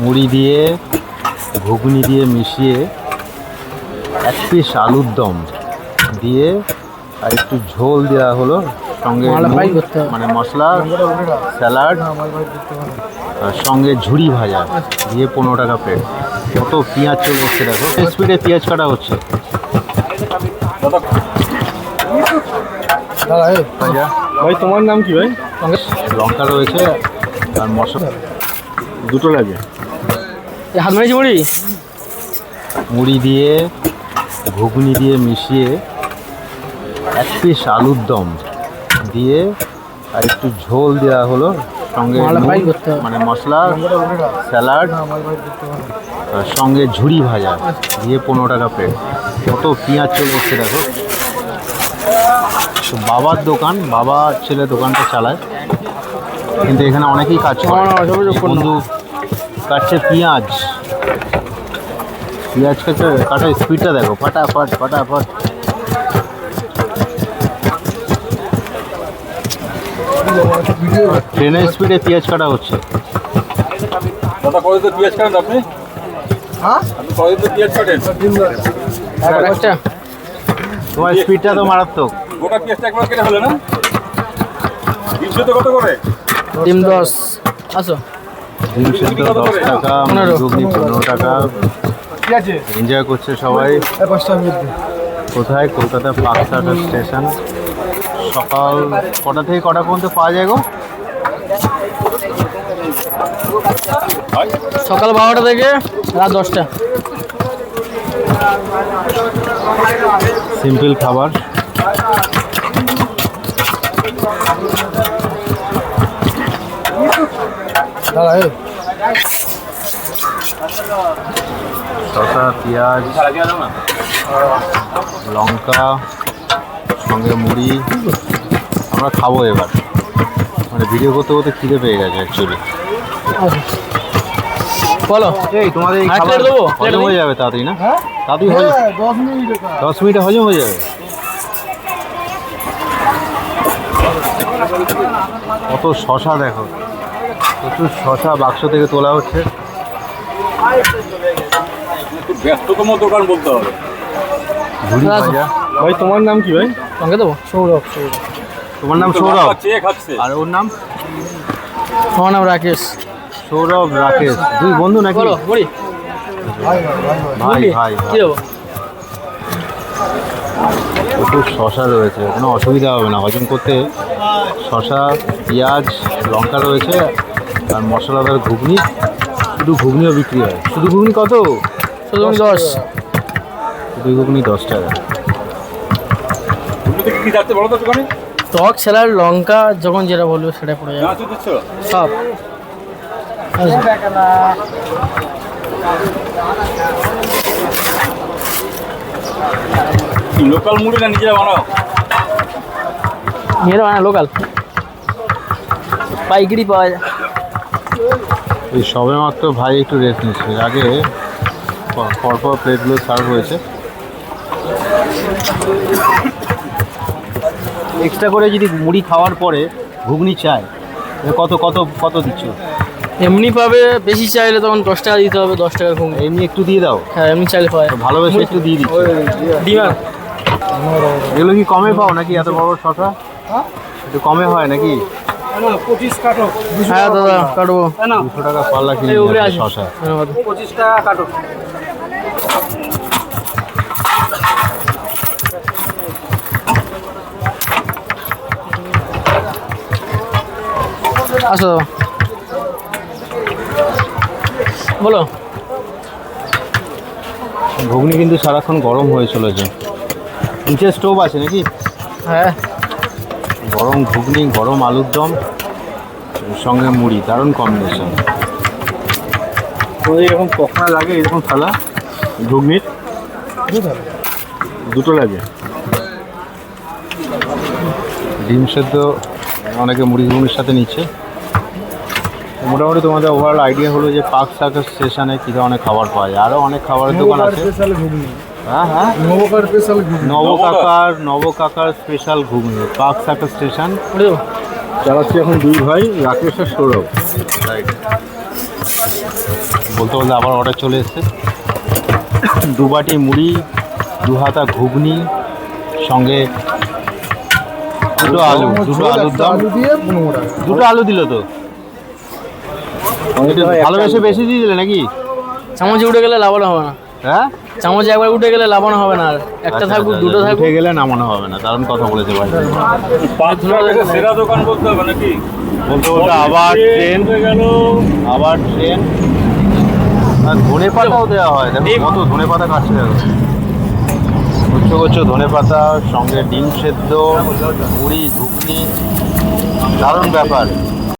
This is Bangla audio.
মুড়ি দিয়ে ঘুগনি দিয়ে মিশিয়ে এক পিস আলুর দম দিয়ে আর একটু ঝোল দেওয়া হলো, সঙ্গে মানে মশলা, স্যালাড আর সঙ্গে ঝুড়ি ভাজা দিয়ে 15 টাকা প্লেট। কত পেঁয়াজ চলে এসছে দেখো, স্পিডে পেঁয়াজ কাটা হচ্ছে। ভাই তোমার নাম কি ভাই? লঙ্কা রয়েছে আর মশলা দুটো লাগে। হাত মারিছি মুড়ি মুড়ি দিয়ে ঘুগনি দিয়ে মিশিয়ে এক পিস আলুর দম দিয়ে আর একটু ঝোল দেওয়া হলো, সঙ্গে মানে মশলা, স্যালাড আর সঙ্গে ঝুড়ি ভাজা দিয়ে 15 টাকা প্লেট। কত পেঁয়াজ চলে এসছে দেখো। তো বাবার দোকান, বাবা ছেলে দোকানটা চালায়, কিন্তু এখানে অনেকেই কাজ করে। বন্ধু কাটছে পেঁয়াজ, পেঁয়াজ কাটা স্পিডটা দেখো, ফাটাফট ফাটাফট। ট্রেনের স্পিডে পেঁয়াজ কাটা হচ্ছে। দাদা কত পেঁয়াজ কাটেন আপনি? হ্যাঁ, আপনি কত পেঁয়াজ কাটেন? তোমার স্পিডটা তো মারাত্মক। গোটা পেঁয়াজটা একবার কেটে হলো না? 300 কত করে? ডিম 10 আসো। ডিম সেদ্ধ 10 টাকা, ঘুগনি 15 টাকা। এনজয় করছে সবাই। কোথায়? কলকাতা পাকসাটা স্টেশন। সকাল কটা থেকে কটা পর্যন্ত পাওয়া যায় গো? সকাল 12টা থেকে রাত 10টা। সিম্পল খাবার। শসা, পেঁয়াজ, লঙ্কা, সঙ্গে মুড়ি। আমরা খাবো এবার, মানে ভিডিও করতে করতে খিদে পেয়ে গেছে অ্যাকচুয়ালি। বলো, এই তোমাদের এই খাবার হজম হয়ে যাবে তাড়াতাড়ি না? তাড়াতাড়ি হয়ে 10 মিনিটে হজম হয়ে যাবে। কত শশা দেখো, প্রচুর শশা বাক্স থেকে তোলা হচ্ছে। ব্যস্ততম দোকান বলতে হবে। ঝুড়ি ভাজা। ভাই তোমার নাম কি ভাই? সঙ্গে দেবো। সৌরভ। তোমার নাম সৌরভ? চেয়ে খাচ্ছে। আর ওর নাম? আমার নাম রাকেশ। সৌরভ, রাকেশ, দুই বন্ধু নাকি? বলো বলি। ভাই ভাই কি দেবো? প্রচুর শশা রয়েছে, কোনো অসুবিধা হবে না হজম করতে। শশা, পেঁয়াজ, লঙ্কা রয়েছে আর মশলাদার ঘুগনি। শুধু ঘুগনিও বিক্রি হয়। শুধু ঘুগনি কত? শুধু 10। শুধু ঘুগনি 10 টাকা। কি যাচ্ছে বলো তো দোকানে? টক, স্যালাড, লঙ্কা, যখন যেটা বলবে সেটা পড়ে যাবে সব। লোকাল মুড়ি না নিজেরা বানাও? নিজেরা বানায়, লোকাল পাইকারি পাওয়া যায়। এই সবে মাত্র ভাই একটু রেস্ট নিচ্ছে, আগে পরপর প্লেটগুলো সার্ভ হয়েছে। এক্সট্রা করে যদি মুড়ি খাওয়ার পরে ঘুগনি চাই, কত কত কত দিচ্ছ? এমনি পাবে, বেশি চাইলে তখন 10 টাকা দিতে হবে। 10 টাকার ঘুম। এমনি একটু দিয়ে দাও। হ্যাঁ, এমনি চাইলে পাওয়া যায়। ভালোবেসে একটু দিয়ে দিচ্ছি। ডিমা এগুলো কি কমে পাও নাকি? এত বড় শশা একটু কমে হয় নাকি? 25 কাটো। হ্যাঁ দাদা, কাটবো। 200 টাকা পাল্লা কিনে শশা। 25 টাকা কাটো। আসো বলো। ঘুগনি কিন্তু সারাক্ষণ গরম হয়ে চলেছে। নিচে স্টোভ আছে নাকি? হ্যাঁ, গরম ঘুগনি, গরম আলুর দম, সঙ্গে মুড়ি, দারুণ কম্বিনেশন। তো এরকম কখনো লাগে এরকম থালা ঘুগনির? দুটো লাগে। ডিম সেদ্ধ অনেকে মুড়ি ঘুগনির সাথে নিচ্ছে। মোটামুটি তোমাদের ওভারঅল আইডিয়া হলো যে পার্ক সার্কাস স্টেশনে কী ধরনের খাবার পাওয়া যায়। আরও অনেক খাবারের দোকান আছে। হ্যাঁ হ্যাঁ, নবকাকার স্পেশাল ঘুগনি, পার্ক সার্কাস স্টেশন। চালাচ্ছি এখন দুই ভাই, রাকেশ আর সৌরভ। রাইট। বলতে বলতে আবার অর্ডার চলে এসছে। 2 বাটি মুড়ি, 2 হাতা ঘুগনি, সঙ্গে 2 আলু, 2 আলুর দম। আলু দিয়ে 15 টাকা। 2 আলু দিল তো, এটা ভালোবেসে বেশি দিয়ে দিলে নাকি? চামচে উঠে গেলে লাভানো হবে না। হ্যাঁ, চামচে একবার উঠে গেলে লাভানো হবে না। আর একটা থাকুক, দুটো থাকুক। উঠে গেলে নামানো হবে না, দারুণ কথা বলেছে ভাই। পাঁচটাকে সেরা দোকান বলতে হবে নাকি? বলতে বলতে আবার ট্রেন, আবার ট্রেন। আর ধনে পাতাও দেওয়া হয়, দেখো কত ধনে পাতা কাটছে, দেখো গুচ্ছ ধনে পাতা, সঙ্গে ডিম সেদ্ধ, মুড়ি, ঘুগনি, দারুণ ব্যাপার।